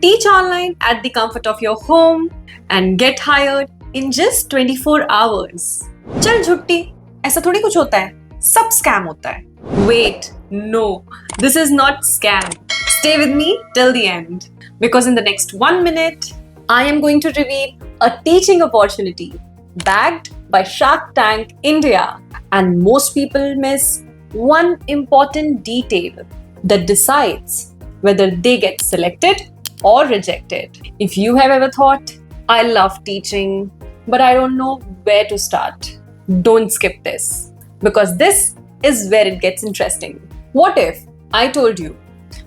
teach online at the comfort of your home and get hired in just 24 hours. चल झुट्टी, ऐसा थोड़ी कुछ होता है, सब स्कैम होता है. Wait, no, this is not scam. Stay with me till the end because in the next 1 minute, I am going to reveal a teaching opportunity backed by Shark Tank India. And most people miss one important detail that decides whether they get selected or rejected. If you have ever thought, I love teaching, but I don't know where to start, don't skip this because this is where it gets interesting. What if I told you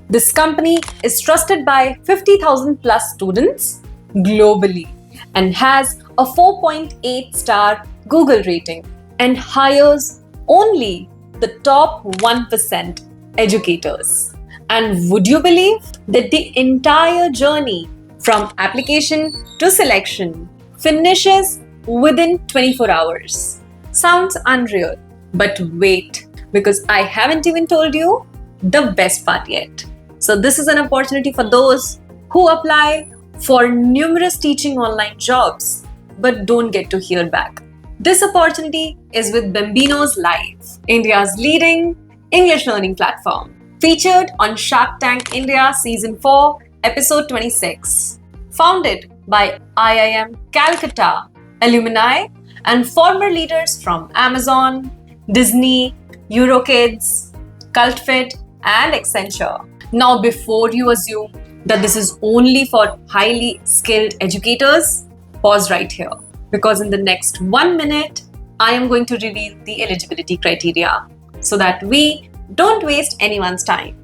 this company is trusted by 50,000 plus students globally and has a 4.8 star Google rating and hires only the top 1% educators? And would you believe that the entire journey from application to selection finishes within 24 hours? Sounds unreal, but wait, because I haven't even told you the best part yet. So this is an opportunity for those who apply for numerous teaching online jobs but don't get to hear back. This opportunity is with Bambinos Live, India's leading English learning platform, featured on Shark Tank India Season 4, Episode 26. Founded by IIM Calcutta alumni and former leaders from Amazon, Disney, Eurokids, CultFit, and Accenture. Now, before you assume that this is only for highly skilled educators, pause right here. Because in the next 1 minute, I am going to reveal the eligibility criteria so that we don't waste anyone's time.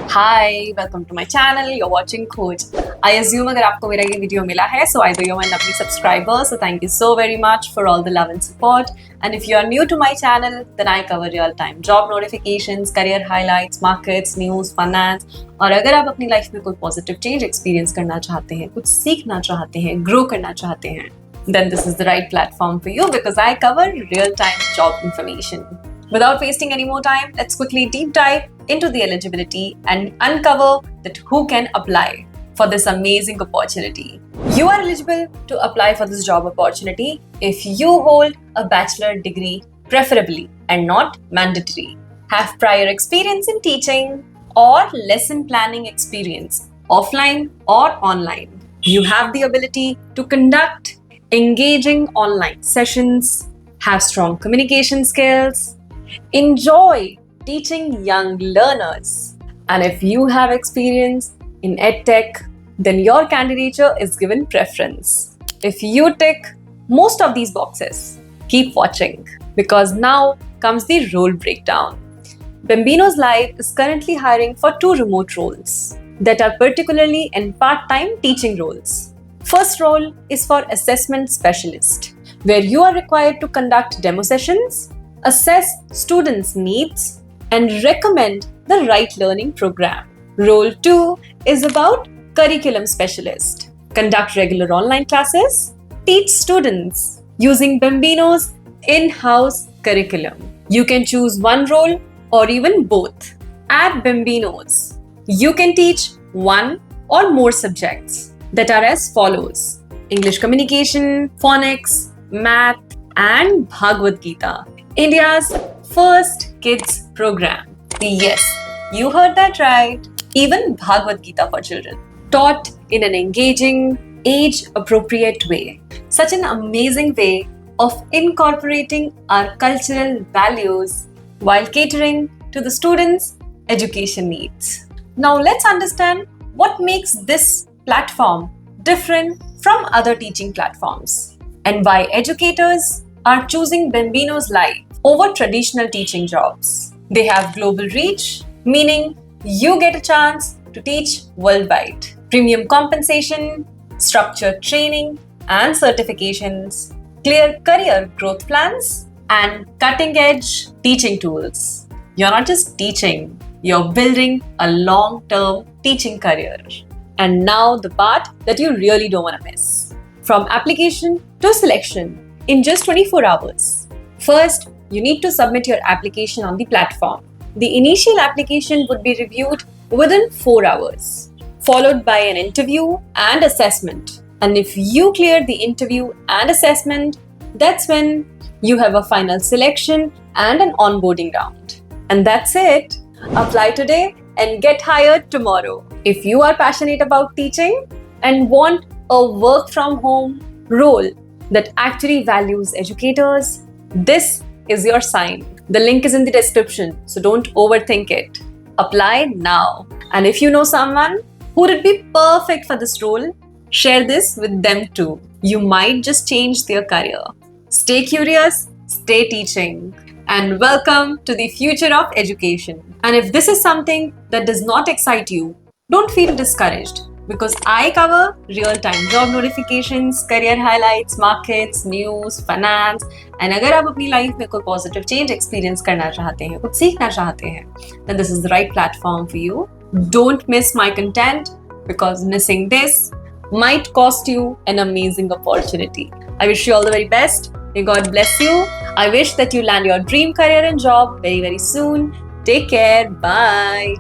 Hi, welcome to my channel. You're watching Coach. I assume अगर आपको मेरा ये video मिला है, so either you're my lovely subscriber, so thank you so very much for all the love and support. And if you are new to my channel, then I cover real-time job notifications, career highlights, markets, news, finance. और अगर आप अपनी life में कोई positive change experience करना चाहते हैं, कुछ सीखना चाहते हैं, grow करना चाहते हैं, then this is the right platform for you because I cover real-time job information. Without wasting any more time, let's quickly deep dive into the eligibility and uncover that who can apply for this amazing opportunity. You are eligible to apply for this job opportunity if you hold a bachelor degree, preferably and not mandatory, have prior experience in teaching or lesson planning experience, offline or online. You have the ability to conduct engaging online sessions, have strong communication skills, enjoy teaching young learners, and if you have experience in EdTech, then your candidature is given preference. If you tick most of these boxes, keep watching because now comes the role breakdown. Bambinos Live is currently hiring for 2 remote roles that are particularly in part-time teaching roles. First role is for assessment specialist, where you are required to conduct demo sessions, assess students' needs, and recommend the right learning program. Role 2 is about curriculum specialist. Conduct regular online classes, teach students using Bambino's in-house curriculum. You can choose one role or even both. At Bambino's, you can teach one or more subjects that are as follows: English communication, phonics, math, and Bhagavad Gita, India's first kids program. Yes, you heard that right. Even Bhagavad Gita for children, taught in an engaging, age-appropriate way. Such an amazing way of incorporating our cultural values while catering to the students' education needs. Now let's understand what makes this platform different from other teaching platforms and why educators are choosing Bambinos Live over traditional teaching jobs. They have global reach, meaning you get a chance to teach worldwide. Premium compensation, structured training and certifications, clear career growth plans, and cutting-edge teaching tools. You're not just teaching, you're building a long-term teaching career. And now the part that you really don't want to miss. From application to selection in just 24 hours. First, you need to submit your application on the platform. The initial application would be reviewed within 4 hours, followed by an interview and assessment. And if you clear the interview and assessment, that's when you have a final selection and an onboarding round. And that's it. Apply today and get hired tomorrow. If you are passionate about teaching and want a work from home role that actually values educators, this is your sign. The link is in the description, so don't overthink it. Apply now. And if you know someone who would be perfect for this role, share this with them too. You might just change their career. Stay curious, stay teaching, and welcome to the future of education. And if this is something that does not excite you, don't feel discouraged, because I cover real-time job notifications, career highlights, markets, news, finance, and अगर आप अपनी life में कोई positive change experience करना चाहते हैं, कुछ सीखना चाहते हैं, then this is the right platform for you. Don't miss my content, because missing this might cost you an amazing opportunity. I wish you all the very best. May God bless you. I wish that you land your dream career and job very, very soon. Take care. Bye.